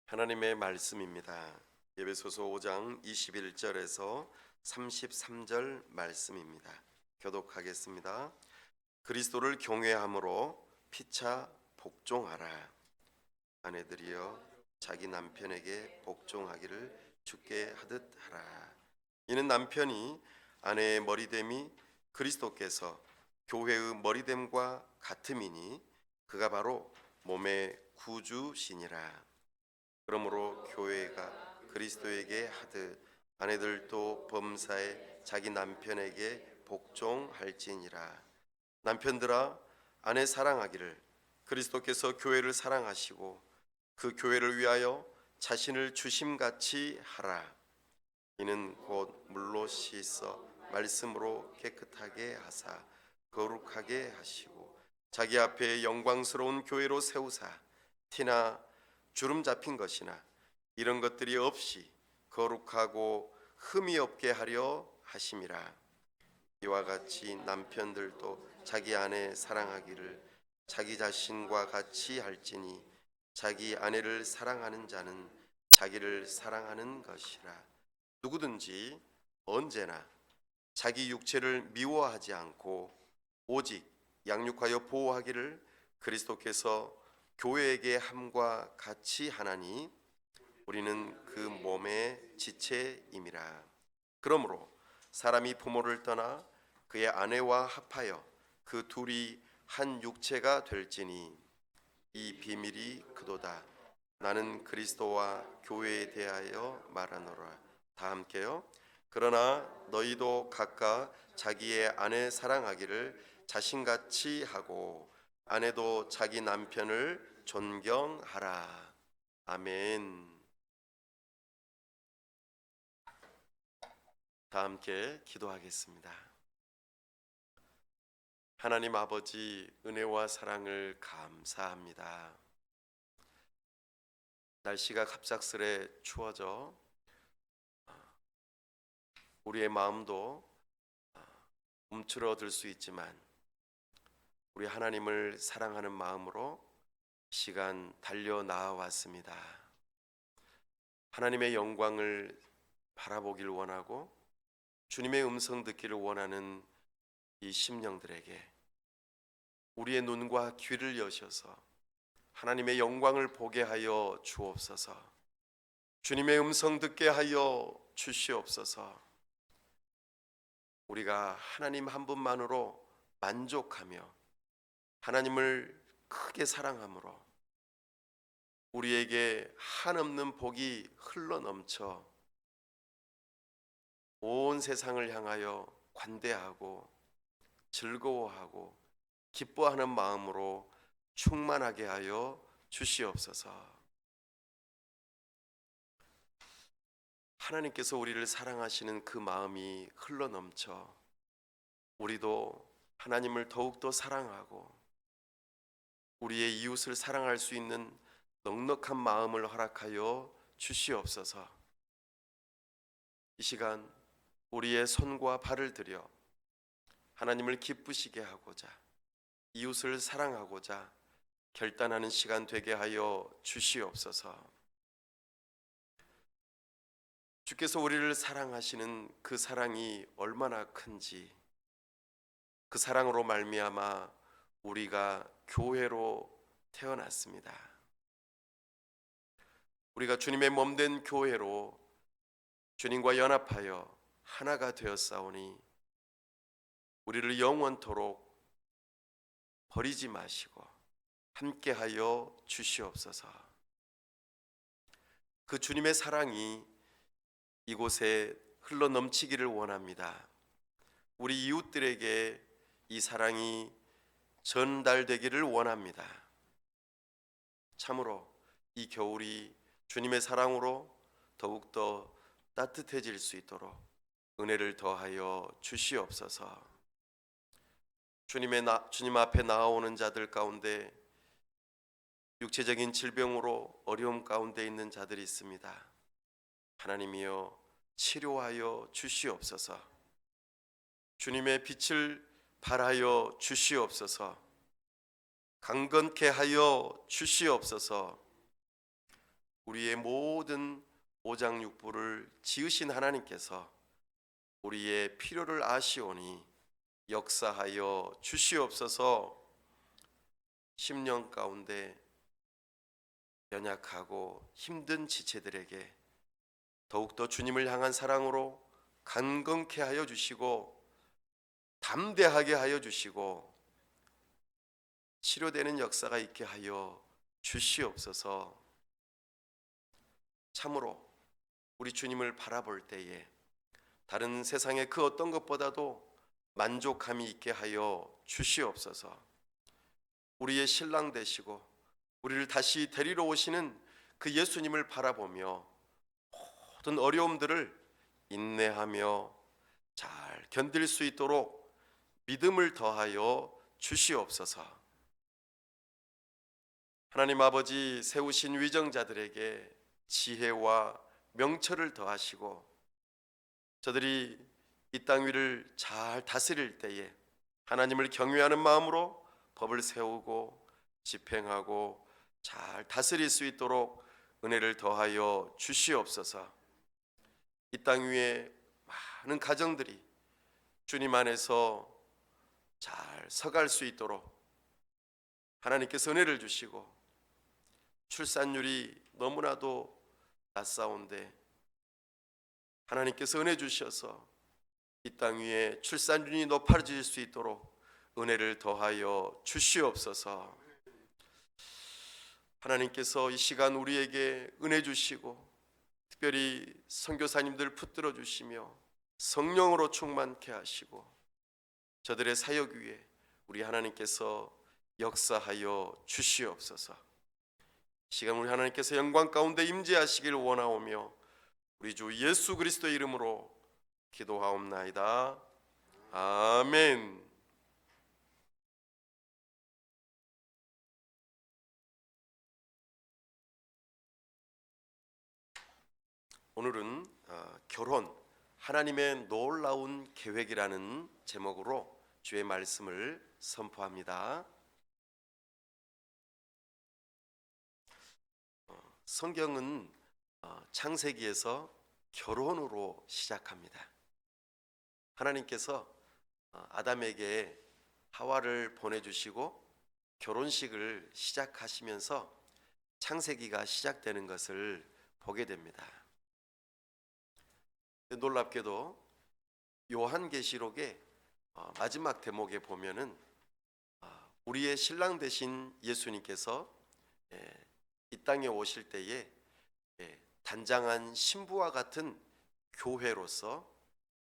하나님의 말씀입니다. 에베소서 5장 21절에서 33절 말씀입니다. 교독하겠습니다. 그리스도를 경외함으로 피차 복종하라. 아내들이여 자기 남편에게 복종하기를 주께 하듯 하라. 이는 남편이 아내의 머리됨이 그리스도께서 교회의 머리됨과 같음이니 그가 바로 몸의 구주시니라. 그러므로 교회가 그리스도에게 하듯 아내들도 범사에 자기 남편에게 복종할지니라. 남편들아 아내 사랑하기를 그리스도께서 교회를 사랑하시고 그 교회를 위하여 자신을 주심같이 하라. 이는 곧 물로 씻어 말씀으로 깨끗하게 하사 거룩하게 하시고 자기 앞에 영광스러운 교회로 세우사 티나 주름 잡힌 것이나 이런 것들이 없이 거룩하고 흠이 없게 하려 하심이라. 이와 같이 남편들도 자기 아내 사랑하기를 자기 자신과 같이 할지니 자기 아내를 사랑하는 자는 자기를 사랑하는 것이라. 누구든지 언제나 자기 육체를 미워하지 않고 오직 양육하여 보호하기를 그리스도께서 교회에게 함과 같이 하나니 우리는 그 몸의 지체임이라. 그러므로 사람이 부모를 떠나 그의 아내와 합하여 그 둘이 한 육체가 될지니 이 비밀이 그도다. 나는 그리스도와 교회에 대하여 말하노라. 다 함께요. 그러나 너희도 각각 자기의 아내 사랑하기를 자신같이 하고 아내도 자기 남편을 존경하라. 아멘. 다 함께 기도하겠습니다. 하나님 아버지, 은혜와 사랑을 감사합니다. 날씨가 갑작스레 추워져 우리의 마음도 움츠러들 수 있지만 우리 하나님을 사랑하는 마음으로 시간 달려 나아왔습니다. 하나님의 영광을 바라보길 원하고 주님의 음성 듣기를 원하는 이 심령들에게 우리의 눈과 귀를 여셔서 하나님의 영광을 보게 하여 주옵소서. 주님의 음성 듣게 하여 주시옵소서. 우리가 하나님 한 분만으로 만족하며 하나님을 크게 사랑함으로 우리에게 한없는 복이 흘러넘쳐 온 세상을 향하여 관대하고 즐거워하고 기뻐하는 마음으로 충만하게 하여 주시옵소서. 하나님께서 우리를 사랑하시는 그 마음이 흘러넘쳐 우리도 하나님을 더욱더 사랑하고 우리의 이웃을 사랑할 수 있는 넉넉한 마음을 허락하여 주시옵소서. 이 시간 우리의 손과 발을 들여 하나님을 기쁘시게 하고자 이웃을 사랑하고자 결단하는 시간 되게 하여 주시옵소서. 주께서 우리를 사랑하시는 그 사랑이 얼마나 큰지 그 사랑으로 말미암아 우리가 교회로 태어났습니다. 우리가 주님의 몸된 교회로 주님과 연합하여 하나가 되었사오니 우리를 영원토록 버리지 마시고 함께하여 주시옵소서. 그 주님의 사랑이 이곳에 흘러넘치기를 원합니다. 우리 이웃들에게 이 사랑이 전달되기를 원합니다. 참으로 이 겨울이 주님의 사랑으로 더욱더 따뜻해질 수 있도록 은혜를 더하여 주시옵소서. 주님 앞에 나아오는 자들 가운데 육체적인 질병으로 어려움 가운데 있는 자들이 있습니다. 하나님이여 치료하여 주시옵소서. 주님의 빛을 발하여 주시옵소서. 강건케 하여 주시옵소서. 우리의 모든 오장육부를 지으신 하나님께서 우리의 필요를 아시오니 역사하여 주시옵소서. 10년 가운데 연약하고 힘든 지체들에게 더욱더 주님을 향한 사랑으로 강건케 하여 주시고 담대하게 하여 주시고 치료되는 역사가 있게 하여 주시옵소서. 참으로 우리 주님을 바라볼 때에 다른 세상의 그 어떤 것보다도 만족함이 있게 하여 주시옵소서. 우리의 신랑 되시고 우리를 다시 데리러 오시는 그 예수님을 바라보며 모든 어려움들을 인내하며 잘 견딜 수 있도록 믿음을 더하여 주시옵소서. 하나님 아버지, 세우신 위정자들에게 지혜와 명철을 더하시고 저들이 이 땅 위를 잘 다스릴 때에 하나님을 경외하는 마음으로 법을 세우고 집행하고 잘 다스릴 수 있도록 은혜를 더하여 주시옵소서. 이 땅 위에 많은 가정들이 주님 안에서 잘 서갈 수 있도록 하나님께서 은혜를 주시고, 출산율이 너무나도 낮사온데 하나님께서 은혜 주셔서 이 땅 위에 출산율이 높아질 수 있도록 은혜를 더하여 주시옵소서. 하나님께서 이 시간 우리에게 은혜 주시고 특별히 선교사님들 붙들어 주시며 성령으로 충만케 하시고 저들의 사역 위에 우리 하나님께서 역사하여 주시옵소서. 이 시간 우리 하나님께서 영광 가운데 임재하시길 원하오며 우리 주 예수 그리스도의 이름으로 기도하옵나이다. 아멘. 오늘은 결혼, 하나님의 놀라운 계획이라는 제목으로 주의 말씀을 선포합니다. 성경은 창세기에서 결혼으로 시작합니다. 하나님께서 아담에게 하와를 보내주시고 결혼식을 시작하시면서 창세기가 시작되는 것을 보게 됩니다. 놀랍게도 요한계시록의 마지막 대목에 보면은 우리의 신랑 되신 예수님께서 이 땅에 오실 때에 단장한 신부와 같은 교회로서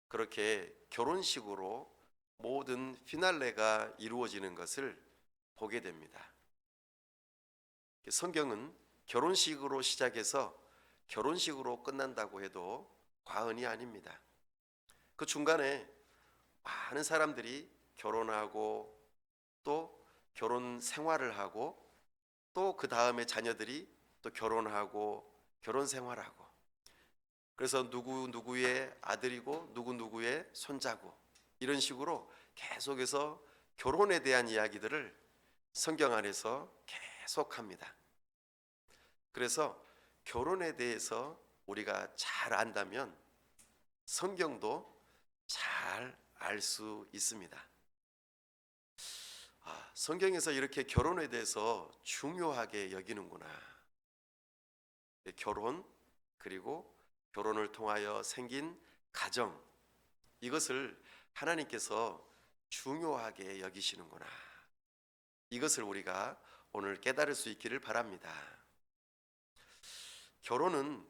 그렇게 결혼식으로 모든 피날레가 이루어지는 것을 보게 됩니다. 성경은 결혼식으로 시작해서 결혼식으로 끝난다고 해도 과언이 아닙니다. 그 중간에 많은 사람들이 결혼하고 또 결혼 생활을 하고 또 그 다음에 자녀들이 또 결혼하고 결혼 생활하고, 그래서 누구의 아들이고 누구의 손자고 이런 식으로 계속해서 결혼에 대한 이야기들을 성경 안에서 계속합니다. 그래서 결혼에 대해서 우리가 잘 안다면 성경도 잘 알 수 있습니다. 성경에서 이렇게 결혼에 대해서 중요하게 여기는구나. 결혼, 그리고 결혼을 통하여 생긴 가정, 이것을 하나님께서 중요하게 여기시는구나. 이것을 우리가 오늘 깨달을 수 있기를 바랍니다. 결혼은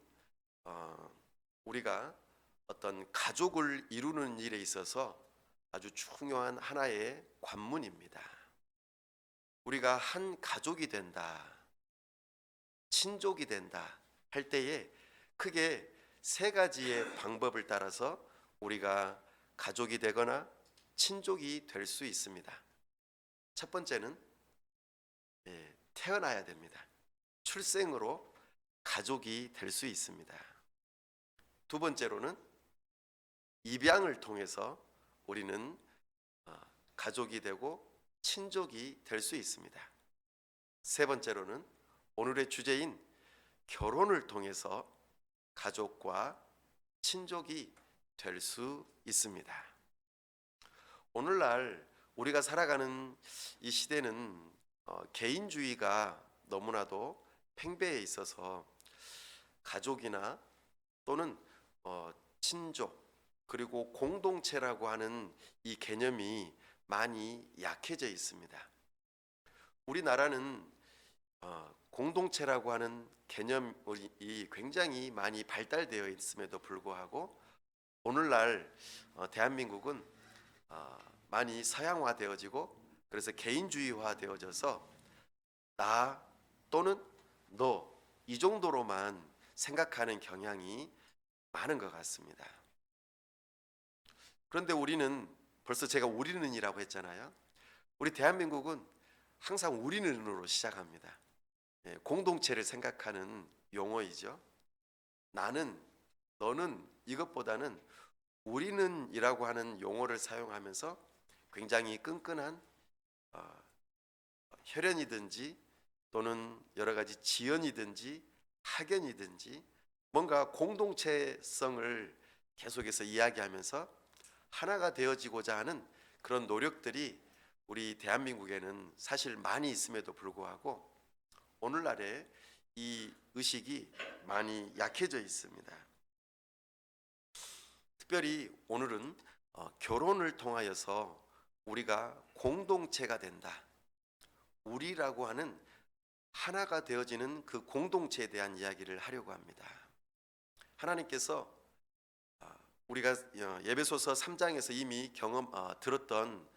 우리가 어떤 가족을 이루는 일에 있어서 아주 중요한 하나의 관문입니다. 우리가 한 가족이 된다, 친족이 된다 할 때에 크게 세 가지의 방법을 따라서 우리가 가족이 되거나 친족이 될 수 있습니다. 첫 번째는 태어나야 됩니다. 출생으로 가족이 될 수 있습니다. 두 번째로는 입양을 통해서 우리는 가족이 되고 친족이 될 수 있습니다. 세 번째로는 오늘의 주제인 결혼을 통해서 가족과 친족이 될 수 있습니다. 오늘날 우리가 살아가는 이 시대는 개인주의가 너무나도 팽배해 있어서 가족이나 또는 친족 그리고 공동체라고 하는 이 개념이 많이 약해져 있습니다. 우리나라는 공동체라고 하는 개념이 굉장히 많이 발달되어 있음에도 불구하고 오늘날 대한민국은 많이 서양화되어지고 그래서 개인주의화되어져서 나 또는 너 이 정도로만 생각하는 경향이 많은 것 같습니다. 그런데 우리는 벌써 제가 우리는이라고 했잖아요. 우리 대한민국은 항상 우리는으로 시작합니다. 공동체를 생각하는 용어이죠. 나는, 너는 이것보다는 우리는이라고 하는 용어를 사용하면서 굉장히 끈끈한 혈연이든지 또는 여러 가지 지연이든지 학연이든지 뭔가 공동체성을 계속해서 이야기하면서 하나가 되어지고자 하는 그런 노력들이 우리 대한민국에는 사실 많이 있음에도 불구하고 오늘날에 이 의식이 많이 약해져 있습니다. 특별히 오늘은 결혼을 통하여서 우리가 공동체가 된다. 우리라고 하는 하나가 되어지는 그 공동체에 대한 이야기를 하려고 합니다. 하나님께서 우리가 에베소서 3장에서 이미 들었던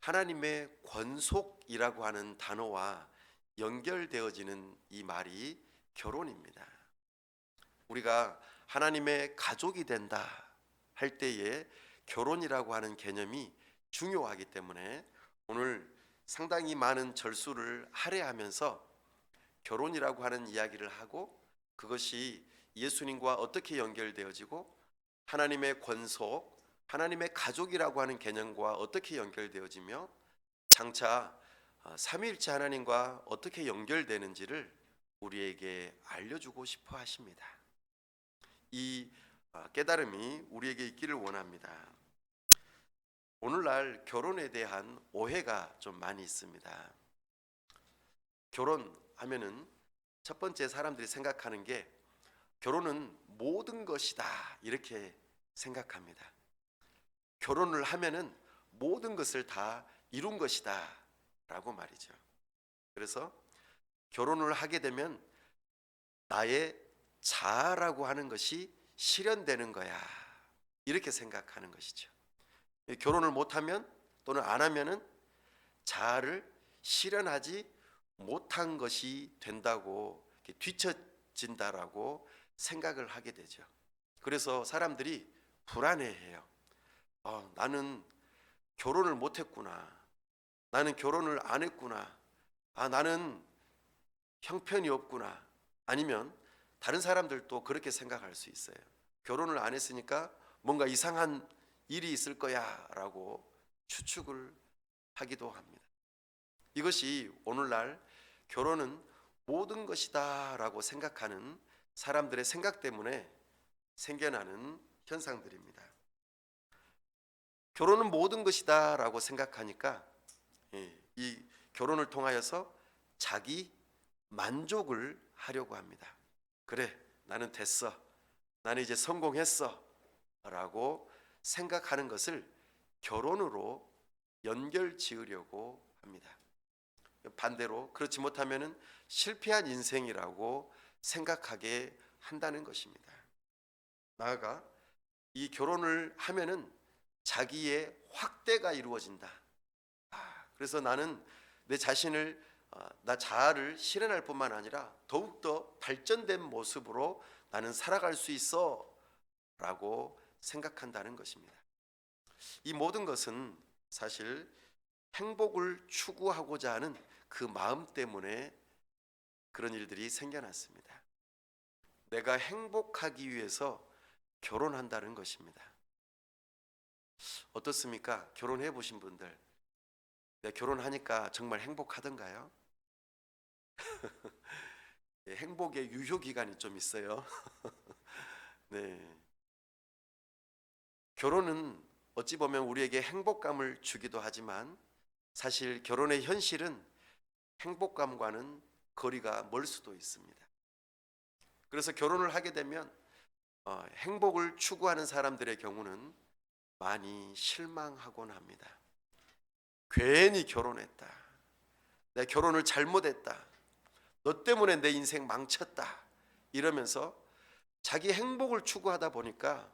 하나님의 권속이라고 하는 단어와 연결되어지는 이 말이 결혼입니다. 우리가 하나님의 가족이 된다 할 때에 결혼이라고 하는 개념이 중요하기 때문에 오늘 상당히 많은 절수를 할애하면서 결혼이라고 하는 이야기를 하고 그것이 예수님과 어떻게 연결되어지고 하나님의 권속, 하나님의 가족이라고 하는 개념과 어떻게 연결되어지며 장차 삼위일체 하나님과 어떻게 연결되는지를 우리에게 알려주고 싶어 하십니다. 이 깨달음이 우리에게 있기를 원합니다. 오늘날 결혼에 대한 오해가 좀 많이 있습니다. 결혼하면은 첫 번째 사람들이 생각하는 게 결혼은 모든 것이다 이렇게 생각합니다. 결혼을 하면은 모든 것을 다 이룬 것이다 라고 말이죠. 그래서 결혼을 하게 되면 나의 자아라고 하는 것이 실현되는 거야 이렇게 생각하는 것이죠. 결혼을 못하면 또는 안 하면은 자아를 실현하지 못한 것이 된다고 뒤처진다라고 생각을 하게 되죠. 그래서 사람들이 불안해해요. 나는 결혼을 못했구나. 나는 결혼을 안 했구나. 나는 형편이 없구나. 아니면 다른 사람들도 그렇게 생각할 수 있어요. 결혼을 안 했으니까 뭔가 이상한 일이 있을 거야 라고 추측을 하기도 합니다. 이것이 오늘날 결혼은 모든 것이다 라고 생각하는 사람들의 생각 때문에 생겨나는 현상들입니다. 결혼은 모든 것이다 라고 생각하니까 이 결혼을 통하여서 자기 만족을 하려고 합니다. 그래, 나는 됐어. 나는 이제 성공했어 라고 생각하는 것을 결혼으로 연결 지으려고 합니다. 반대로 그렇지 못하면 실패한 인생이라고 생각하게 한다는 것입니다. 나아가 이 결혼을 하면은 자기의 확대가 이루어진다. 그래서 나는 내 자신을 나 자아를 실현할 뿐만 아니라 더욱더 발전된 모습으로 나는 살아갈 수 있어 라고 생각한다는 것입니다. 이 모든 것은 사실 행복을 추구하고자 하는 그 마음 때문에 그런 일들이 생겨났습니다. 내가 행복하기 위해서 결혼한다는 것입니다. 어떻습니까? 결혼해 보신 분들, 결혼하니까 정말 행복하던가요? 행복의 유효 기간이 좀 있어요. 네. 결혼은 어찌 보면 우리에게 행복감을 주기도 하지만 사실 결혼의 현실은 행복감과는 거리가 멀 수도 있습니다. 그래서 결혼을 하게 되면 행복을 추구하는 사람들의 경우는 많이 실망하곤 합니다. 괜히 결혼했다. 내 결혼을 잘못했다. 너 때문에 내 인생 망쳤다. 이러면서 자기 행복을 추구하다 보니까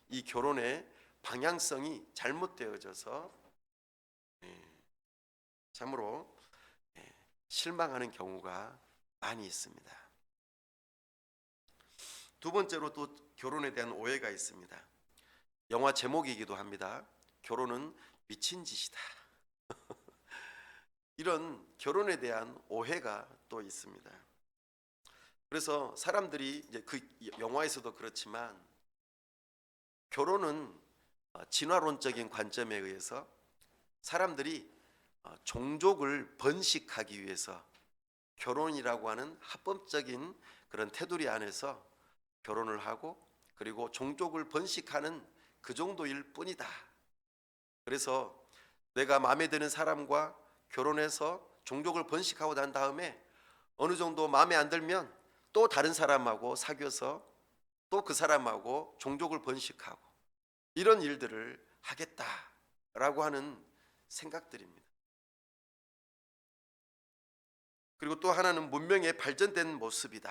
이 결혼의 방향성이 잘못되어져서 참으로 실망하는 경우가 많이 있습니다. 두 번째로 또 결혼에 대한 오해가 있습니다. 영화 제목이기도 합니다. 결혼은 미친 짓이다. 이런 결혼에 대한 오해가 또 있습니다. 그래서 사람들이 이제 그 영화에서도 그렇지만 결혼은 진화론적인 관점에 의해서 사람들이 종족을 번식하기 위해서 결혼이라고 하는 합법적인 그런 테두리 안에서 결혼을 하고 그리고 종족을 번식하는 그 정도일 뿐이다. 그래서 내가 마음에 드는 사람과 결혼해서 종족을 번식하고 난 다음에 어느 정도 마음에 안 들면 또 다른 사람하고 사귀어서 또 그 사람하고 종족을 번식하고 이런 일들을 하겠다라고 하는 생각들입니다. 그리고 또 하나는 문명의 발전된 모습이다.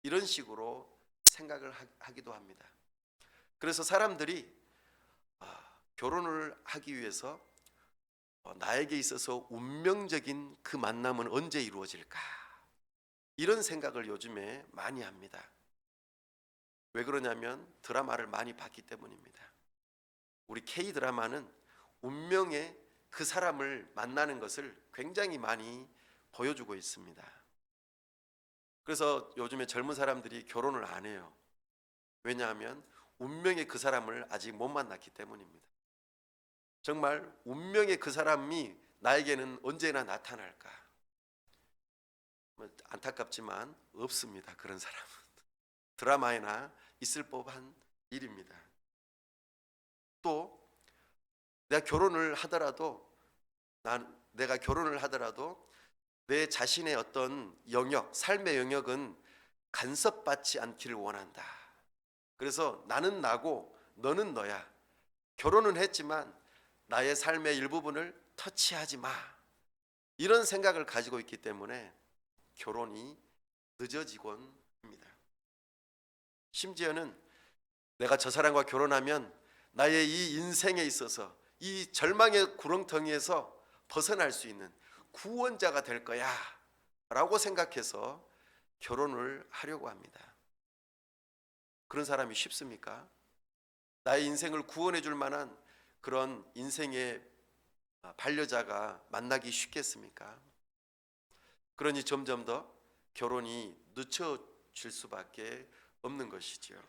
이런 식으로 생각을 하기도 합니다. 그래서 사람들이 결혼을 하기 위해서 나에게 있어서 운명적인 그 만남은 언제 이루어질까? 이런 생각을 요즘에 많이 합니다. 왜 그러냐면 드라마를 많이 봤기 때문입니다. 우리 K-드라마는 운명의 그 사람을 만나는 것을 굉장히 많이 보여주고 있습니다. 그래서 요즘에 젊은 사람들이 결혼을 안 해요. 왜냐하면 운명의 그 사람을 아직 못 만났기 때문입니다. 정말 운명의 그 사람이 나에게는 언제나 나타날까? 안타깝지만 없습니다. 그런 사람은. 드라마에나 있을 법한 일입니다. 또 내가 결혼을 하더라도 내 자신의 어떤 영역, 삶의 영역은 간섭받지 않기를 원한다. 그래서 나는 나고 너는 너야. 결혼은 했지만 나의 삶의 일부분을 터치하지 마. 이런 생각을 가지고 있기 때문에 결혼이 늦어지곤 합니다. 심지어는 내가 저 사람과 결혼하면 나의 이 인생에 있어서 이 절망의 구렁텅이에서 벗어날 수 있는 구원자가 될 거야 라고 생각해서 결혼을 하려고 합니다. 그런 사람이 쉽습니까? 나의 인생을 구원해 줄 만한 그런 인생의 반려자가 만나기 쉽겠습니까? 그러니 점점 더 결혼이 늦춰질 수밖에 없는 것이지요.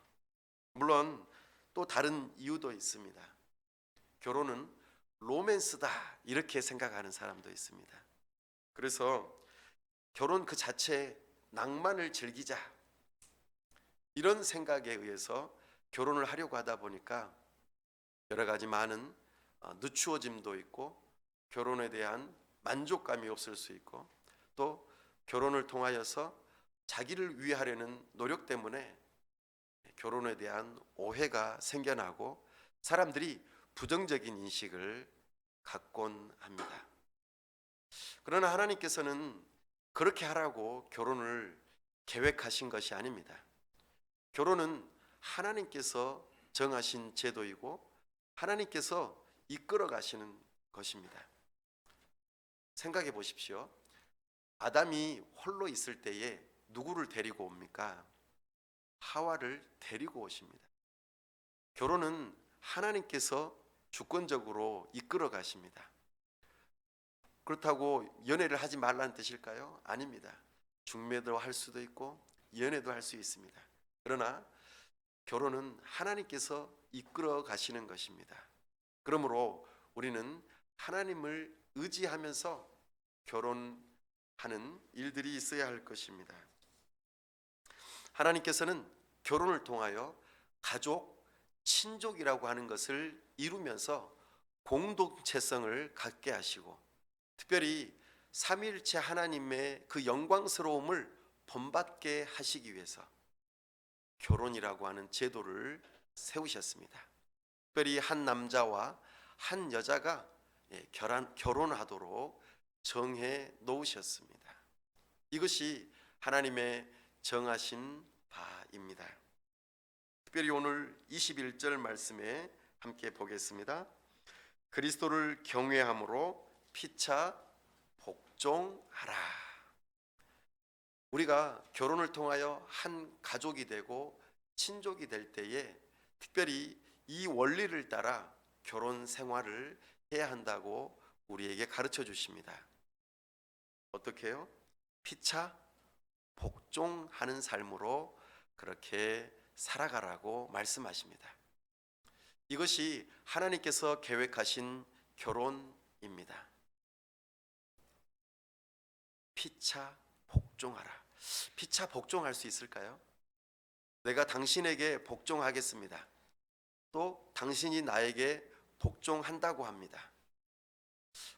물론 또 다른 이유도 있습니다. 결혼은 로맨스다 이렇게 생각하는 사람도 있습니다. 그래서 결혼 그 자체에 낭만을 즐기자 이런 생각에 의해서 결혼을 하려고 하다 보니까 여러 가지 많은 늦추어짐도 있고 결혼에 대한 만족감이 없을 수 있고 또 결혼을 통하여서 자기를 위하려는 노력 때문에 결혼에 대한 오해가 생겨나고 사람들이 부정적인 인식을 갖곤 합니다. 그러나 하나님께서는 그렇게 하라고 결혼을 계획하신 것이 아닙니다. 결혼은 하나님께서 정하신 제도이고 하나님께서 이끌어 가시는 것입니다. 생각해 보십시오. 아담이 홀로 있을 때에 누구를 데리고 옵니까? 하와를 데리고 오십니다. 결혼은 하나님께서 주권적으로 이끌어 가십니다. 그렇다고 연애를 하지 말라는 뜻일까요? 아닙니다. 중매도 할 수도 있고 연애도 할 수 있습니다. 그러나 결혼은 하나님께서 이끌어 가시는 것입니다. 그러므로 우리는 하나님을 의지하면서 결혼하는 일들이 있어야 할 것입니다. 하나님께서는 결혼을 통하여 가족, 친족이라고 하는 것을 이루면서 공동체성을 갖게 하시고, 특별히 삼위일체 하나님의 그 영광스러움을 본받게 하시기 위해서 결혼이라고 하는 제도를 세우셨습니다. 특별히 한 남자와 한 여자가 결혼하도록 정해 놓으셨습니다. 이것이 하나님의 정하신 바입니다. 특별히 오늘 21절 말씀에 함께 보겠습니다. 그리스도를 경외함으로 피차 복종하라. 우리가 결혼을 통하여 한 가족이 되고 친족이 될 때에 특별히 이 원리를 따라 결혼 생활을 해야 한다고 우리에게 가르쳐 주십니다. 어떻게 해요? 피차 복종하는 삶으로 그렇게 살아가라고 말씀하십니다. 이것이 하나님께서 계획하신 결혼입니다. 피차 복종하라. 피차 복종할 수 있을까요? 내가 당신에게 복종하겠습니다. 또 당신이 나에게 복종한다고 합니다.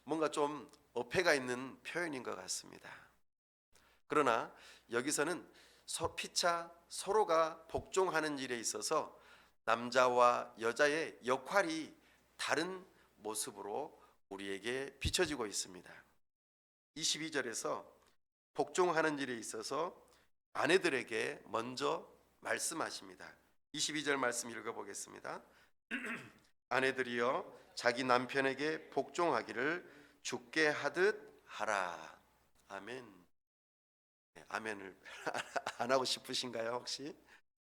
뭔가 좀 어폐가 있는 표현인 것 같습니다. 그러나 여기서는 피차 서로가 복종하는 일에 있어서 남자와 여자의 역할이 다른 모습으로 우리에게 비춰지고 있습니다. 22절에서 복종하는 일에 있어서 아내들에게 먼저 말씀하십니다. 22절 말씀 읽어보겠습니다. 아내들이여 자기 남편에게 복종하기를 주께 하듯 하라. 아멘. 네, 아멘을 안 하고 싶으신가요 혹시?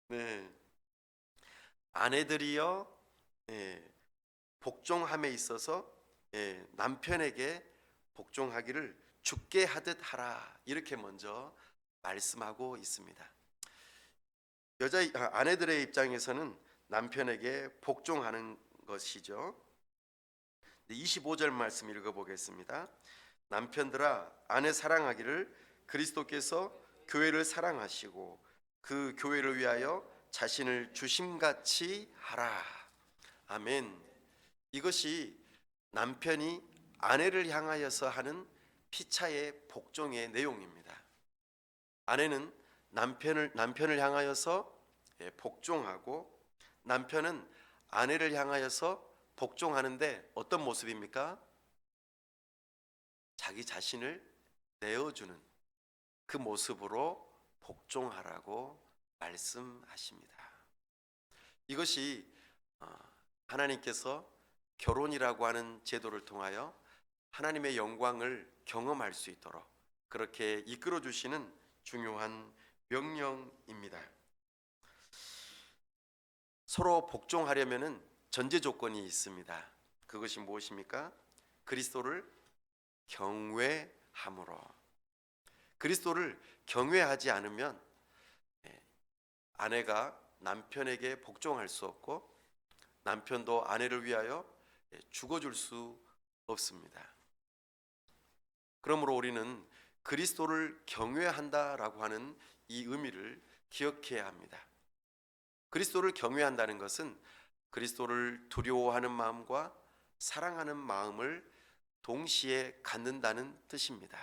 네. 아내들이여 복종함에 있어서 남편에게 복종하기를 주께 하듯 하라. 이렇게 먼저 말씀하고 있습니다. 아내들의 입장에서는 남편에게 복종하는 것이죠. 25절 말씀 읽어보겠습니다. 남편들아 아내 사랑하기를 그리스도께서 교회를 사랑하시고 그 교회를 위하여 자신을 주심같이 하라. 아멘. 이것이 남편이 아내를 향하여서 하는 피차의 복종의 내용입니다. 아내는 남편을 향하여서 복종하고 남편은 아내를 향하여서 복종하는데 어떤 모습입니까? 자기 자신을 내어주는 그 모습으로 복종하라고 말씀하십니다. 이것이 하나님께서 결혼이라고 하는 제도를 통하여 하나님의 영광을 경험할 수 있도록 그렇게 이끌어 주시는 중요한 명령입니다. 서로 복종하려면은 전제 조건이 있습니다. 그것이 무엇입니까? 그리스도를 경외함으로. 그리스도를 경외하지 않으면 아내가 남편에게 복종할 수 없고 남편도 아내를 위하여 죽어줄 수 없습니다. 그러므로 우리는 그리스도를 경외한다라고 하는 이 의미를 기억해야 합니다. 그리스도를 경외한다는 것은 그리스도를 두려워하는 마음과 사랑하는 마음을 동시에 갖는다는 뜻입니다.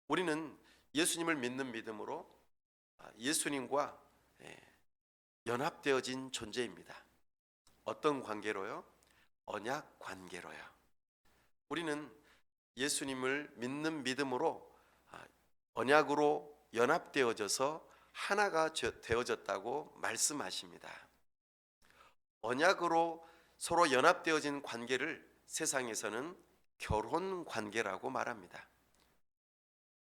우리는 예수님을 믿는 믿음으로 예수님과 연합되어진 존재입니다. 어떤 관계로요? 언약 관계로요. 우리는 예수님을 믿는 믿음으로 언약으로 연합되어져서 하나가 되어졌다고 말씀하십니다. 언약으로 서로 연합되어진 관계를 세상에서는 결혼 관계라고 말합니다.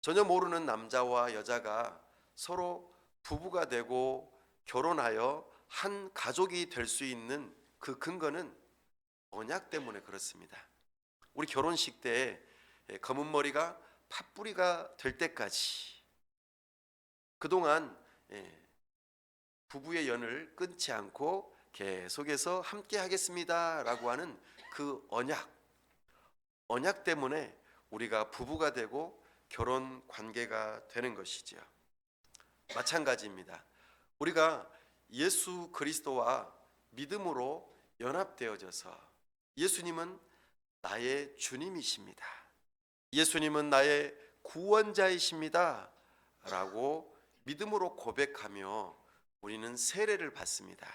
전혀 모르는 남자와 여자가 서로 부부가 되고 결혼하여 한 가족이 될 수 있는 그 근거는 언약 때문에 그렇습니다. 우리 결혼식 때 검은 머리가 팥뿌리가 될 때까지 그동안 부부의 연을 끊지 않고 계속해서 함께 하겠습니다 라고 하는 그 언약 때문에 우리가 부부가 되고 결혼 관계가 되는 것이지요. 마찬가지입니다. 우리가 예수 그리스도와 믿음으로 연합되어져서 예수님은 나의 주님이십니다, 예수님은 나의 구원자이십니다 라고 믿음으로 고백하며 우리는 세례를 받습니다.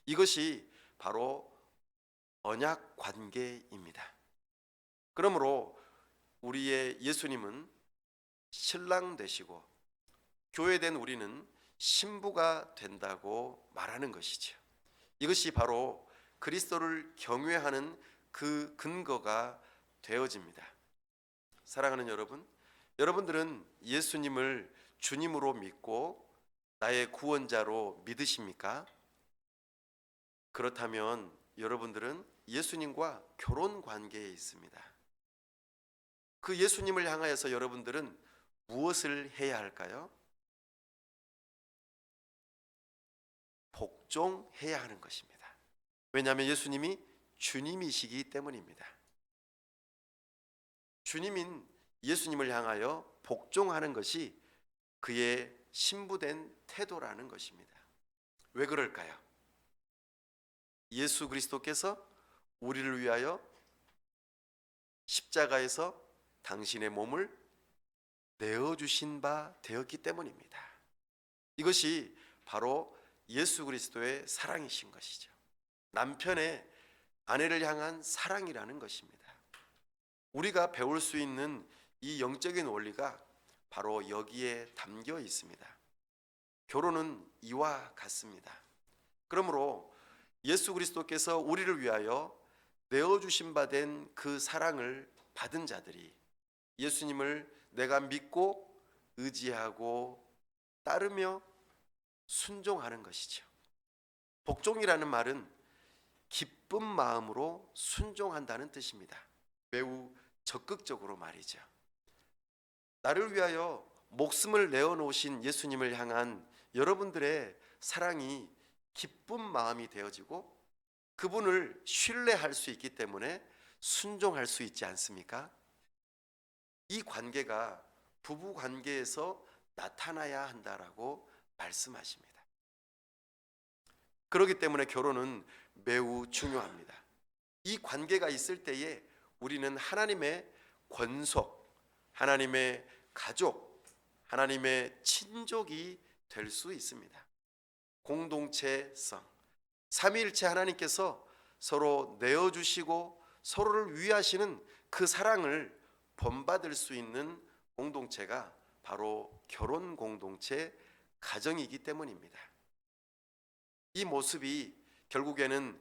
이것이 바로 언약 관계입니다. 그러므로 우리의 예수님은 신랑 되시고 교회된 우리는 신부가 된다고 말하는 것이죠. 이것이 바로 그리스도를 경외하는 그 근거가 되어집니다. 사랑하는 여러분, 여러분들은 예수님을 주님으로 믿고 나의 구원자로 믿으십니까? 그렇다면 여러분들은 예수님과 결혼 관계에 있습니다. 그 예수님을 향하여서 여러분들은 무엇을 해야 할까요? 복종해야 하는 것입니다. 왜냐하면 예수님이 주님이시기 때문입니다. 주님인 예수님을 향하여 복종하는 것이 그의 신부된 태도라는 것입니다. 왜 그럴까요? 예수 그리스도께서 우리를 위하여 십자가에서 당신의 몸을 내어주신 바 되었기 때문입니다. 이것이 바로 예수 그리스도의 사랑이신 것이죠. 남편의 아내를 향한 사랑이라는 것입니다. 우리가 배울 수 있는 이 영적인 원리가 바로 여기에 담겨 있습니다. 결혼은 이와 같습니다. 그러므로 예수 그리스도께서 우리를 위하여 내어주신 바 된 그 사랑을 받은 자들이 예수님을 내가 믿고 의지하고 따르며 순종하는 것이죠. 복종이라는 말은 기쁜 마음으로 순종한다는 뜻입니다. 매우 적극적으로 말이죠. 나를 위하여 목숨을 내어놓으신 예수님을 향한 여러분들의 사랑이 기쁜 마음이 되어지고 그분을 신뢰할 수 있기 때문에 순종할 수 있지 않습니까? 이 관계가 부부 관계에서 나타나야 한다라고 말씀하십니다. 그렇기 때문에 결혼은 매우 중요합니다. 이 관계가 있을 때에 우리는 하나님의 권속, 하나님의 가족, 하나님의 친족이 될 수 있습니다. 공동체성, 삼위일체 하나님께서 서로 내어주시고 서로를 위하시는 그 사랑을 본받을 수 있는 공동체가 바로 결혼 공동체, 가정이기 때문입니다. 이 모습이 결국에는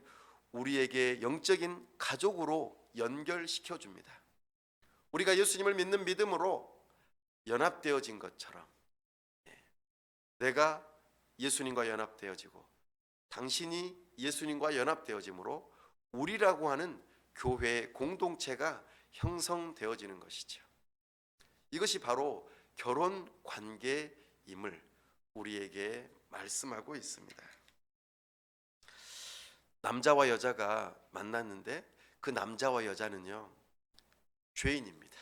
우리에게 영적인 가족으로 연결시켜 줍니다. 우리가 예수님을 믿는 믿음으로 연합되어진 것처럼 내가 예수님과 연합되어지고 당신이 예수님과 연합되어짐으로 우리라고 하는 교회 공동체가 형성되어지는 것이죠. 이것이 바로 결혼 관계임을 우리에게 말씀하고 있습니다. 남자와 여자가 만났는데 그 남자와 여자는요, 죄인입니다.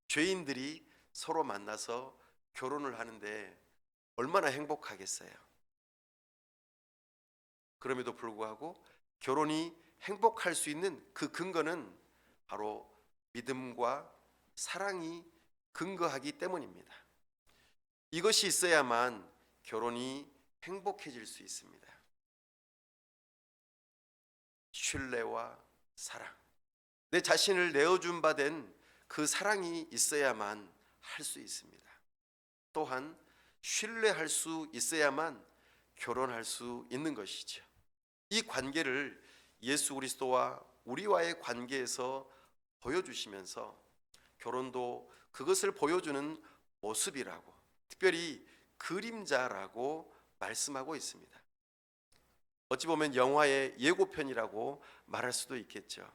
죄인들이 서로 만나서 결혼을 하는데 얼마나 행복하겠어요. 그럼에도 불구하고 결혼이 행복할 수 있는 그 근거는 바로 믿음과 사랑이 근거하기 때문입니다. 이것이 있어야만 결혼이 행복해질 수 있습니다. 신뢰와 사랑, 내 자신을 내어준 바 된 그 사랑이 있어야만 할 수 있습니다. 또한 신뢰할 수 있어야만 결혼할 수 있는 것이죠. 이 관계를 예수 그리스도와 우리와의 관계에서 보여주시면서 결혼도 그것을 보여주는 모습이라고, 특별히 그림자라고 말씀하고 있습니다. 어찌 보면 영화의 예고편이라고 말할 수도 있겠죠.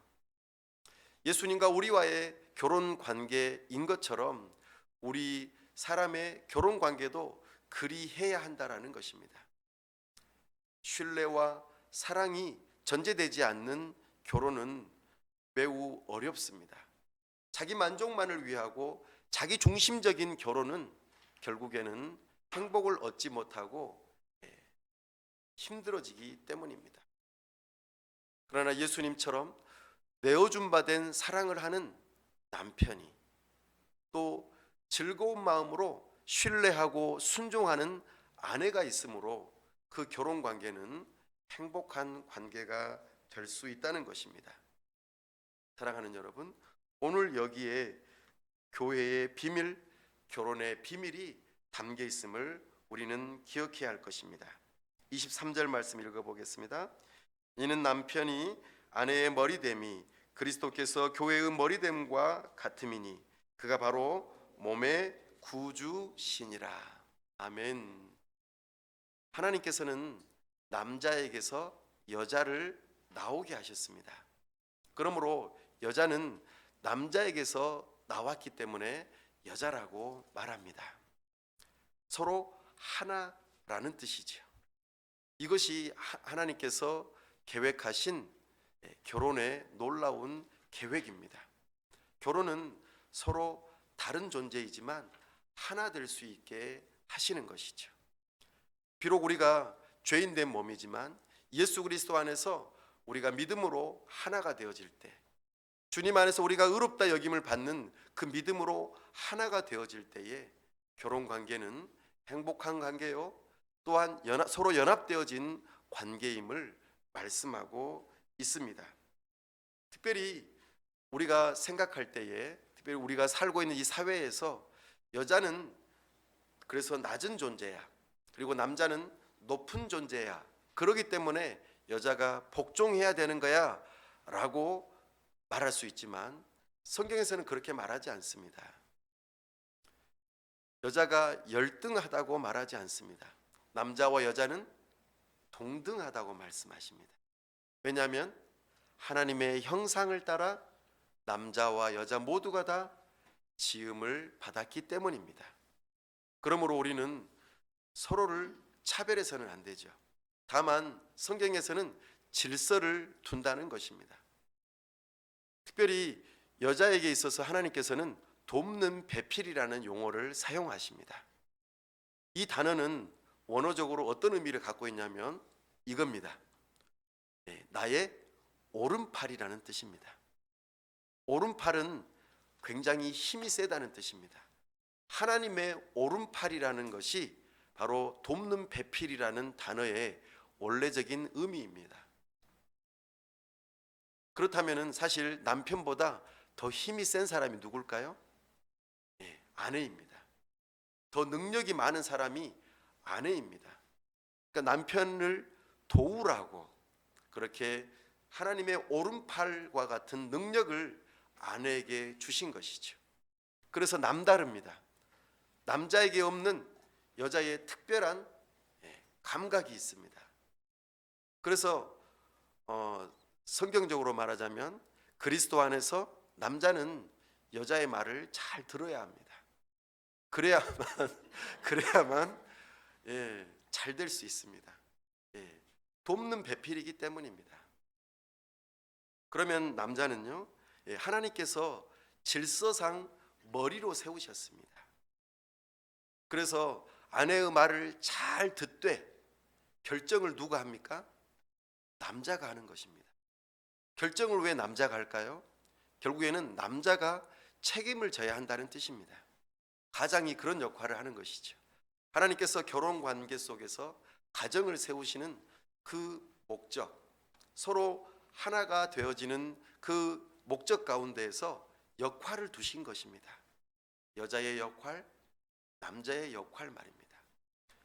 예수님과 우리와의 결혼 관계인 것처럼 우리 사람의 결혼 관계도 그리해야 한다라는 것입니다. 신뢰와 사랑이 전제되지 않는 결혼은 매우 어렵습니다. 자기 만족만을 위하고 자기 중심적인 결혼은 결국에는 행복을 얻지 못하고 힘들어지기 때문입니다. 그러나 예수님처럼 내어준 바 된 사랑을 하는 남편이, 또 즐거운 마음으로 신뢰하고 순종하는 아내가 있으므로 그 결혼 관계는 행복한 관계가 될 수 있다는 것입니다. 사랑하는 여러분, 오늘 여기에 교회의 비밀, 결혼의 비밀이 담겨 있음을 우리는 기억해야 할 것입니다. 23절 말씀 읽어보겠습니다. 이는 남편이 아내의 머리됨이 그리스도께서 교회의 머리됨과 같음이니 그가 바로 몸의 구주시니라. 아멘. 하나님께서는 남자에게서 여자를 나오게 하셨습니다. 그러므로 여자는 남자에게서 나왔기 때문에 여자라고 말합니다. 서로 하나라는 뜻이죠. 이것이 하나님께서 계획하신 결혼의 놀라운 계획입니다. 결혼은 서로 다른 존재이지만 하나 될 수 있게 하시는 것이죠. 비록 우리가 죄인된 몸이지만 예수 그리스도 안에서 우리가 믿음으로 하나가 되어질 때, 주님 안에서 우리가 의롭다 여김을 받는 그 믿음으로 하나가 되어질 때에 결혼 관계는 행복한 관계요, 또한 서로 연합되어진 관계임을 말씀하고 있습니다. 특별히 우리가 생각할 때에, 특별히 우리가 살고 있는 이 사회에서 여자는 그래서 낮은 존재야, 그리고 남자는 높은 존재야, 그렇기 때문에 여자가 복종해야 되는 거야 라고 말할 수 있지만 성경에서는 그렇게 말하지 않습니다. 여자가 열등하다고 말하지 않습니다. 남자와 여자는 동등하다고 말씀하십니다. 왜냐하면 하나님의 형상을 따라 남자와 여자 모두가 다 지음을 받았기 때문입니다. 그러므로 우리는 서로를 차별해서는 안 되죠. 다만 성경에서는 질서를 둔다는 것입니다. 특별히 여자에게 있어서 하나님께서는 돕는 배필이라는 용어를 사용하십니다. 이 단어는 원어적으로 어떤 의미를 갖고 있냐면 이겁니다. 나의 오른팔이라는 뜻입니다. 오른팔은 굉장히 힘이 세다는 뜻입니다. 하나님의 오른팔이라는 것이 바로 돕는 배필이라는 단어의 원래적인 의미입니다. 그렇다면 사실 남편보다 더 힘이 센 사람이 누굴까요? 아내입니다. 더 능력이 많은 사람이 아내입니다. 그러니까 남편을 도우라고 그렇게 하나님의 오른팔과 같은 능력을 아내에게 주신 것이죠. 그래서 남다릅니다. 남자에게 없는 여자의 특별한 감각이 있습니다. 그래서 성경적으로 말하자면 그리스도 안에서 남자는 여자의 말을 잘 들어야 합니다. 그래야만 잘 될 수 있습니다. 돕는 배필이기 때문입니다. 그러면 남자는요, 하나님께서 질서상 머리로 세우셨습니다. 그래서 아내의 말을 잘 듣되 결정을 누가 합니까? 남자가 하는 것입니다. 결정을 왜 남자가 할까요? 결국에는 남자가 책임을 져야 한다는 뜻입니다. 가장이 그런 역할을 하는 것이죠. 하나님께서 결혼 관계 속에서 가정을 세우시는 그 목적, 서로 하나가 되어지는 그 목적 가운데에서 역할을 두신 것입니다. 여자의 역할, 남자의 역할 말입니다.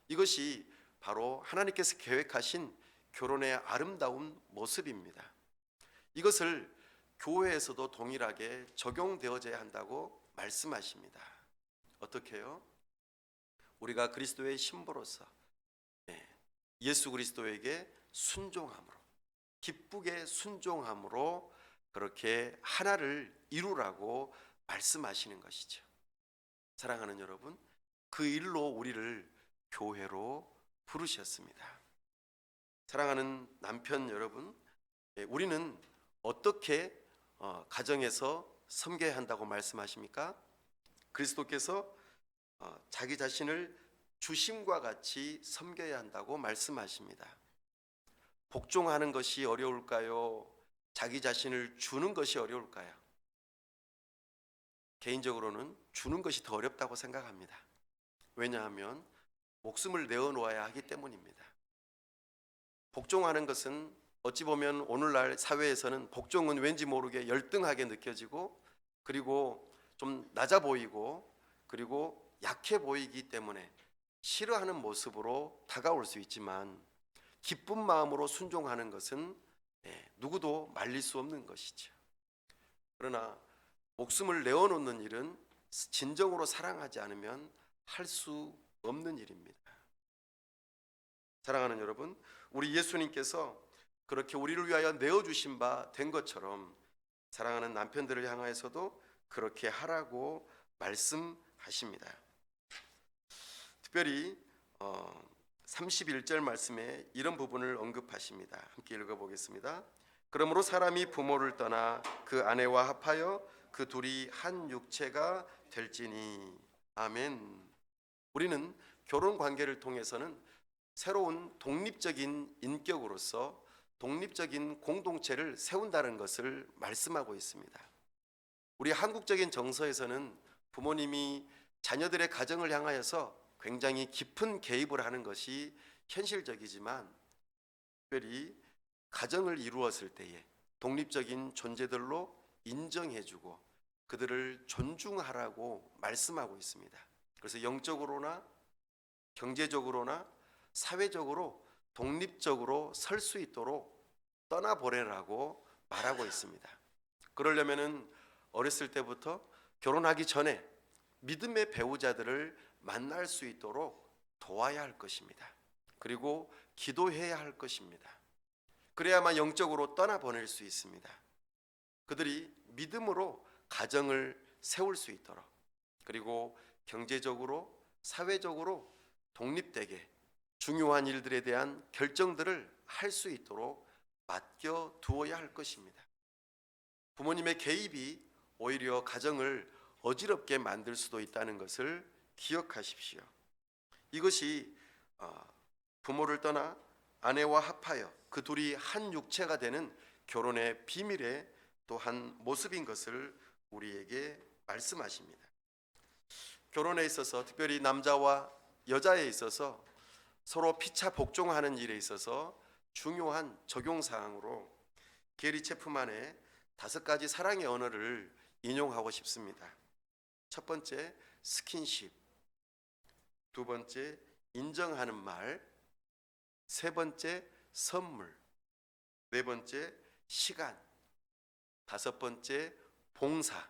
이것이 바로 하나님께서 계획하신 결혼의 아름다운 모습입니다. 이것을 교회에서도 동일하게 적용되어져야 한다고 말씀하십니다. 어떻게요? 우리가 그리스도의 신부로서 예수 그리스도에게 순종함으로, 기쁘게 순종함으로 그렇게 하나를 이루라고 말씀하시는 것이죠. 사랑하는 여러분, 그 일로 우리를 교회로 부르셨습니다. 사랑하는 남편 여러분, 우리는 어떻게 가정에서 섬겨야 한다고 말씀하십니까? 그리스도께서 자기 자신을 주심과 같이 섬겨야 한다고 말씀하십니다. 복종하는 것이 어려울까요? 자기 자신을 주는 것이 어려울까요? 개인적으로는 주는 것이 더 어렵다고 생각합니다. 왜냐하면 목숨을 내어놓아야 하기 때문입니다. 복종하는 것은 어찌 보면 오늘날 사회에서는 복종은 왠지 모르게 열등하게 느껴지고, 그리고 좀 낮아 보이고, 그리고 약해 보이기 때문에 싫어하는 모습으로 다가올 수 있지만, 기쁜 마음으로 순종하는 것은 누구도 말릴 수 없는 것이죠. 그러나 목숨을 내어놓는 일은 진정으로 사랑하지 않으면 할 수 없는 일입니다. 사랑하는 여러분, 우리 예수님께서 그렇게 우리를 위하여 내어주신 바 된 것처럼 사랑하는 남편들을 향하여서도 그렇게 하라고 말씀하십니다. 특별히 31절 말씀에 이런 부분을 언급하십니다. 함께 읽어보겠습니다. 그러므로 사람이 부모를 떠나 그 아내와 합하여 그 둘이 한 육체가 될지니. 아멘. 우리는 결혼 관계를 통해서는 새로운 독립적인 인격으로서 독립적인 공동체를 세운다는 것을 말씀하고 있습니다. 우리 한국적인 정서에서는 부모님이 자녀들의 가정을 향하여서 굉장히 깊은 개입을 하는 것이 현실적이지만, 특별히 가정을 이루었을 때에 독립적인 존재들로 인정해주고 그들을 존중하라고 말씀하고 있습니다. 그래서 영적으로나 경제적으로나 사회적으로 독립적으로 설 수 있도록 떠나보내라고 말하고 있습니다. 그러려면은 어렸을 때부터 결혼하기 전에 믿음의 배우자들을 만날 수 있도록 도와야 할 것입니다. 그리고 기도해야 할 것입니다. 그래야만 영적으로 떠나보낼 수 있습니다. 그들이 믿음으로 가정을 세울 수 있도록, 그리고 경제적으로 사회적으로 독립되게 중요한 일들에 대한 결정들을 할 수 있도록 맡겨 두어야 할 것입니다. 부모님의 개입이 오히려 가정을 어지럽게 만들 수도 있다는 것을 기억하십시오. 이것이 부모를 떠나 아내와 합하여 그 둘이 한 육체가 되는 결혼의 비밀의 또 한 모습인 것을 우리에게 말씀하십니다. 결혼에 있어서, 특별히 남자와 여자에 있어서 서로 피차 복종하는 일에 있어서 중요한 적용사항으로 게리 체프만의 5가지 사랑의 언어를 인용하고 싶습니다. 첫 번째, 스킨십. 두 번째, 인정하는 말. 세 번째, 선물. 네 번째, 시간. 5번째, 봉사.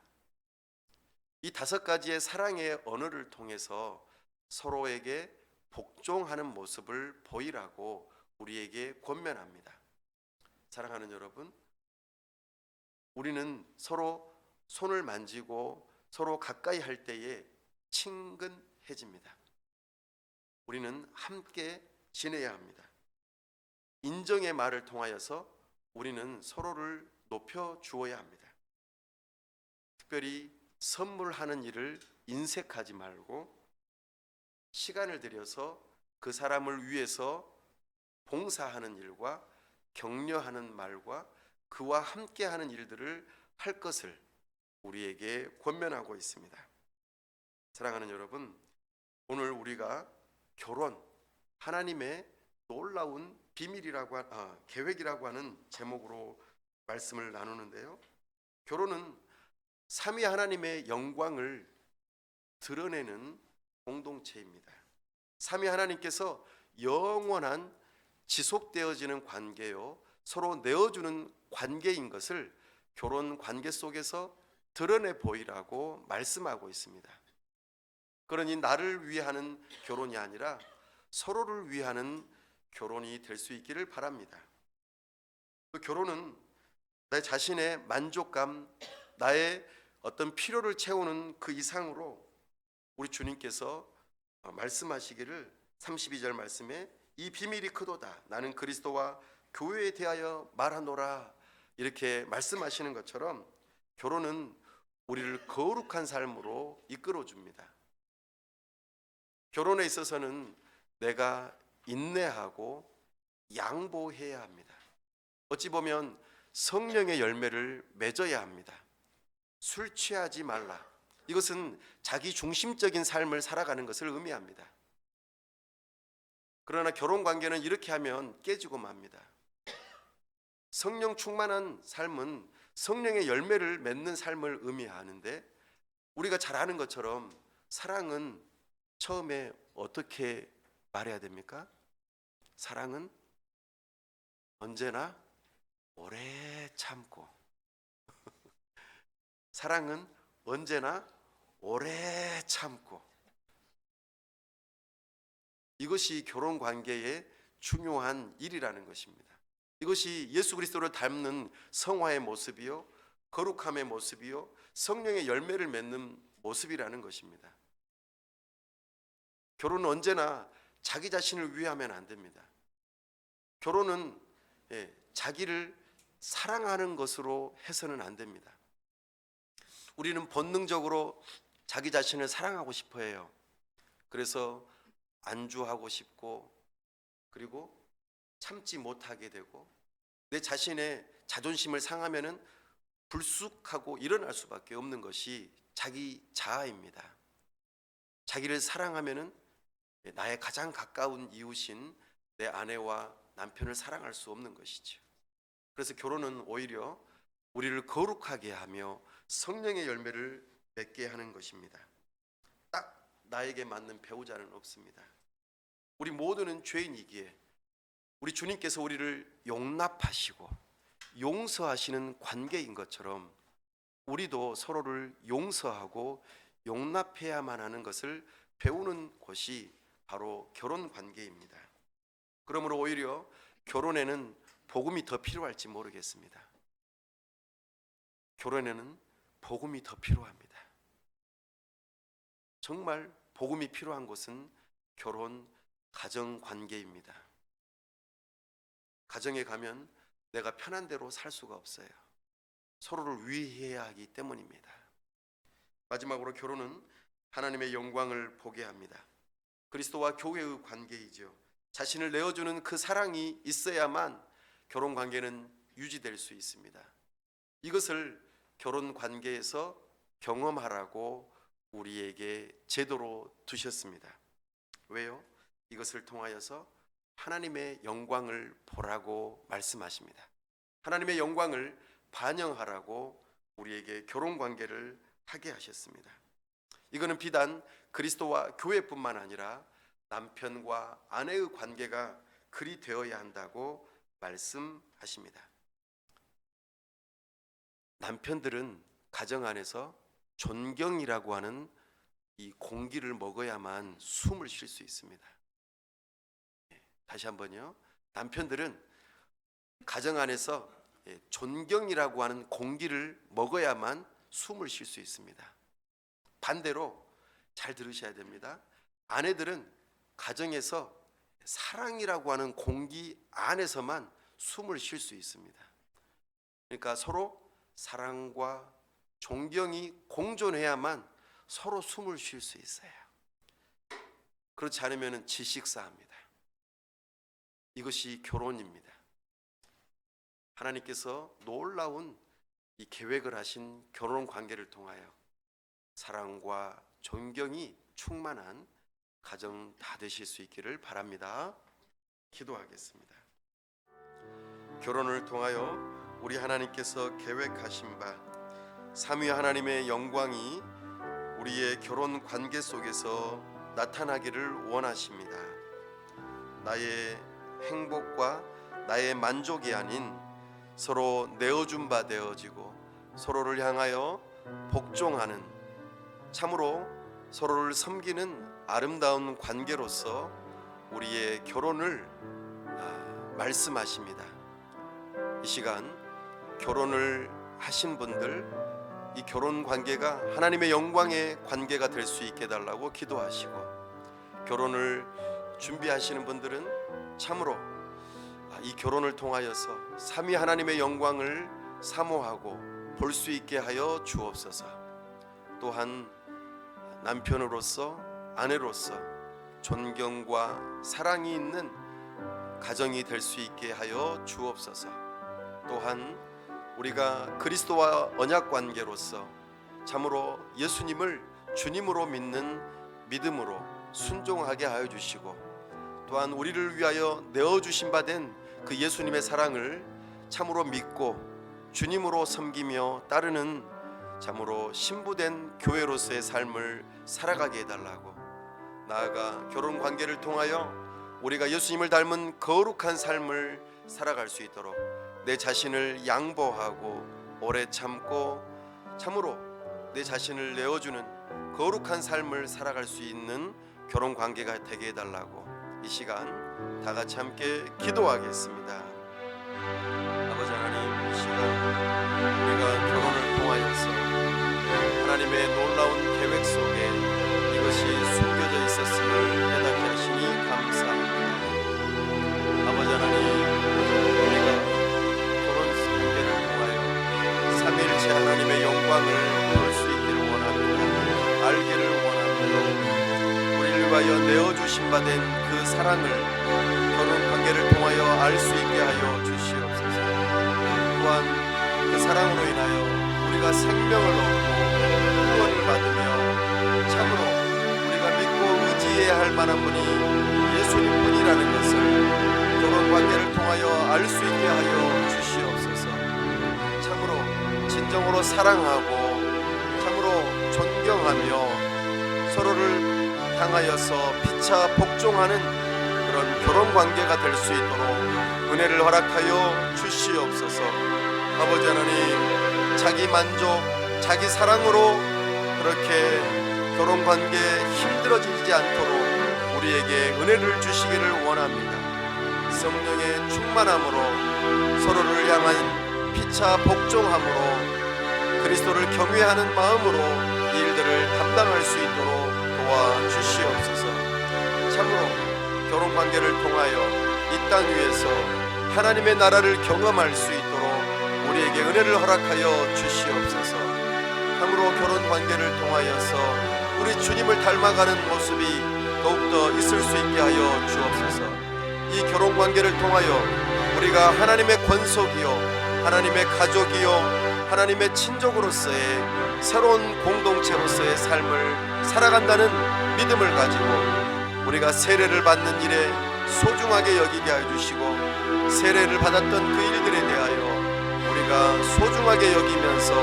이 5가지의 사랑의 언어를 통해서 서로에게 복종하는 모습을 보이라고 우리에게 권면합니다. 사랑하는 여러분, 우리는 서로 손을 만지고 서로 가까이 할 때에 친근해집니다. 우리는 함께 지내야 합니다. 인정의 말을 통하여서 우리는 서로를 높여 주어야 합니다. 특별히 선물하는 일을 인색하지 말고 시간을 들여서 그 사람을 위해서 봉사하는 일과 격려하는 말과 그와 함께하는 일들을 할 것을 우리에게 권면하고 있습니다. 사랑하는 여러분, 오늘 우리가 결혼, 하나님의 놀라운 계획이라고 하는 제목으로 말씀을 나누는데요. 결혼은 삼위 하나님의 영광을 드러내는 공동체입니다. 삼위 하나님께서 영원한 지속되어지는 관계요, 서로 내어주는 관계인 것을 결혼 관계 속에서 드러내 보이라고 말씀하고 있습니다. 그러니 나를 위하는 결혼이 아니라 서로를 위하는 결혼이 될 수 있기를 바랍니다. 그 결혼은 내 자신의 만족감, 나의 어떤 필요를 채우는 그 이상으로 우리 주님께서 말씀하시기를 32절 말씀에 이 비밀이 크도다 나는 그리스도와 교회에 대하여 말하노라 이렇게 말씀하시는 것처럼 결혼은 우리를 거룩한 삶으로 이끌어 줍니다. 결혼에 있어서는 내가 인내하고 양보해야 합니다. 어찌 보면 성령의 열매를 맺어야 합니다. 술 취하지 말라. 이것은 자기 중심적인 삶을 살아가는 것을 의미합니다. 그러나 결혼 관계는 이렇게 하면 깨지고 맙니다. 성령 충만한 삶은 성령의 열매를 맺는 삶을 의미하는데, 우리가 잘 아는 것처럼 사랑은 처음에 어떻게 말해야 됩니까? 사랑은 언제나 오래 참고 사랑은 언제나 오래 참고, 이것이 결혼 관계의 중요한 일이라는 것입니다. 이것이 예수 그리스도를 닮는 성화의 모습이요, 거룩함의 모습이요, 성령의 열매를 맺는 모습이라는 것입니다. 결혼은 언제나 자기 자신을 위하면 안 됩니다. 결혼은 자기를 사랑하는 것으로 해서는 안 됩니다. 우리는 본능적으로 자기 자신을 사랑하고 싶어 해요. 그래서 안주하고 싶고, 그리고 참지 못하게 되고, 내 자신의 자존심을 상하면은 불쑥하고 일어날 수밖에 없는 것이 자기 자아입니다. 자기를 사랑하면은 나의 가장 가까운 이웃인 내 아내와 남편을 사랑할 수 없는 것이죠. 그래서 결혼은 오히려 우리를 거룩하게 하며 성령의 열매를 맺게 하는 것입니다. 딱 나에게 맞는 배우자는 없습니다. 우리 모두는 죄인이기에 우리 주님께서 우리를 용납하시고 용서하시는 관계인 것처럼 우리도 서로를 용서하고 용납해야만 하는 것을 배우는 곳이 바로 결혼 관계입니다. 그러므로 오히려 결혼에는 복음이 더 필요할지 모르겠습니다. 결혼에는 복음이 더 필요합니다. 정말 복음이 필요한 곳은 결혼 가정 관계입니다. 가정에 가면 내가 편한 대로 살 수가 없어요. 서로를 위해야 하기 때문입니다. 마지막으로 결혼은 하나님의 영광을 보게 합니다. 그리스도와 교회의 관계이죠. 자신을 내어주는 그 사랑이 있어야만 결혼 관계는 유지될 수 있습니다. 이것을 결혼 관계에서 경험하라고 우리에게 제도로 두셨습니다. 왜요? 이것을 통하여서 하나님의 영광을 보라고 말씀하십니다. 하나님의 영광을 반영하라고 우리에게 결혼 관계를 하게 하셨습니다. 이거는 비단 그리스도와 교회뿐만 아니라 남편과 아내의 관계가 그리 되어야 한다고 말씀하십니다. 남편들은 가정 안에서 존경이라고 하는 이 공기를 먹어야만 숨을 쉴 수 있습니다. 다시 한번요. 남편들은 가정 안에서 존경이라고 하는 공기를 먹어야만 숨을 쉴 수 있습니다. 반대로 잘 들으셔야 됩니다. 아내들은 가정에서 사랑이라고 하는 공기 안에서만 숨을 쉴 수 있습니다. 그러니까 서로 사랑과 존경이 공존해야만 서로 숨을 쉴 수 있어요. 그렇지 않으면 질식사합니다. 이것이 결혼입니다. 하나님께서 놀라운 이 계획을 하신 결혼 관계를 통하여 사랑과 존경이 충만한 가정 다 되실 수 있기를 바랍니다. 기도하겠습니다. 결혼을 통하여 우리 하나님께서 계획하신 바 삼위 하나님의 영광이 우리의 결혼 관계 속에서 나타나기를 원하십니다. 나의 행복과 나의 만족이 아닌 서로 내어준 바 되어지고 서로를 향하여 복종하는, 참으로 서로를 섬기는 아름다운 관계로서 우리의 결혼을 말씀하십니다. 이 시간 결혼을 하신 분들, 이 결혼 관계가 하나님의 영광의 관계가 될 수 있게 해달라고 기도하시고, 결혼을 준비하시는 분들은 참으로 이 결혼을 통하여서 삼위 하나님의 영광을 사모하고 볼 수 있게 하여 주옵소서. 또한 남편으로서, 아내로서 존경과 사랑이 있는 가정이 될 수 있게 하여 주옵소서. 또한 우리가 그리스도와 언약 관계로서 참으로 예수님을 주님으로 믿는 믿음으로 순종하게 하여 주시고, 또한 우리를 위하여 내어주신 바 된 그 예수님의 사랑을 참으로 믿고 주님으로 섬기며 따르는 참으로 신부된 교회로서의 삶을 살아가게 해달라고, 나아가 결혼 관계를 통하여 우리가 예수님을 닮은 거룩한 삶을 살아갈 수 있도록 내 자신을 양보하고 오래 참고 참으로 내 자신을 내어주는 거룩한 삶을 살아갈 수 있는 결혼 관계가 되게 해달라고 이 시간 다 같이 함께 기도하겠습니다. 아버지 하나님, 이 시간 우리가 결혼을 통하여서 하나님의 놀라운 계획 속에 이것이 숨겨져 있었음을 깨닫게 하시니 감사합니다. 아버지 하나님, 우리가 결혼 관계를 통하여 삼위일체 하나님의 영광을 볼 수 있기를 원합니다. 알기를 원합니다. 우리를 위하여 내어주신 바 된 그 사랑을 결혼 관계를 통하여 알 수 있게 하여 주시옵소서. 또한 그 사랑으로 인하여 우리가 생명을 얻고 구원을 받으며 참으로 우리가 믿고 의지해야 할 만한 분이 예수님뿐이라는 것을 결혼 관계를 통하여 알 수 있게 하여 주시옵소서. 참으로 진정으로 사랑하고 참으로 존경하며 서로를 향하여서 피차 복종하는 그런 결혼 관계가 될 수 있도록 은혜를 허락하여 주시옵소서. 아버지 하나님, 자기 만족, 자기 사랑으로 그렇게 결혼 관계에 힘들어지지 않도록 우리에게 은혜를 주시기를 원합니다. 성령의 충만함으로 서로를 향한 피차 복종함으로 그리스도를 경외하는 마음으로 이 일들을 감당할 수 있도록 도와주시옵소서. 참으로 결혼 관계를 통하여 이 땅 위에서 하나님의 나라를 경험할 수 있도록 우리에게 은혜를 허락하여 주시옵소서. 참으로 결혼 관계를 통하여서 우리 주님을 닮아가는 모습이 더욱더 있을 수 있게 하여 주옵소서. 이 결혼 관계를 통하여 우리가 하나님의 권속이요 하나님의 가족이요 하나님의 친족으로서의 새로운 공동체로서의 삶을 살아간다는 믿음을 가지고 우리가 세례를 받는 일에 소중하게 여기게 해주시고, 세례를 받았던 그 일들에 대하여 우리가 소중하게 여기면서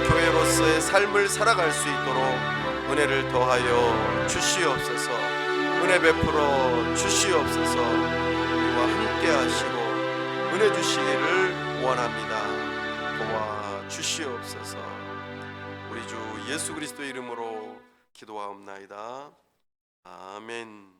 교회로서의 삶을 살아갈 수 있도록 은혜를 더하여 주시옵소서. 은혜 베풀어 주시옵소서. 우리와 함께 하시고 은혜 주시기를 원합니다. 도와 주시옵소서. 우리 주 예수 그리스도 이름으로 기도하옵나이다. 아멘.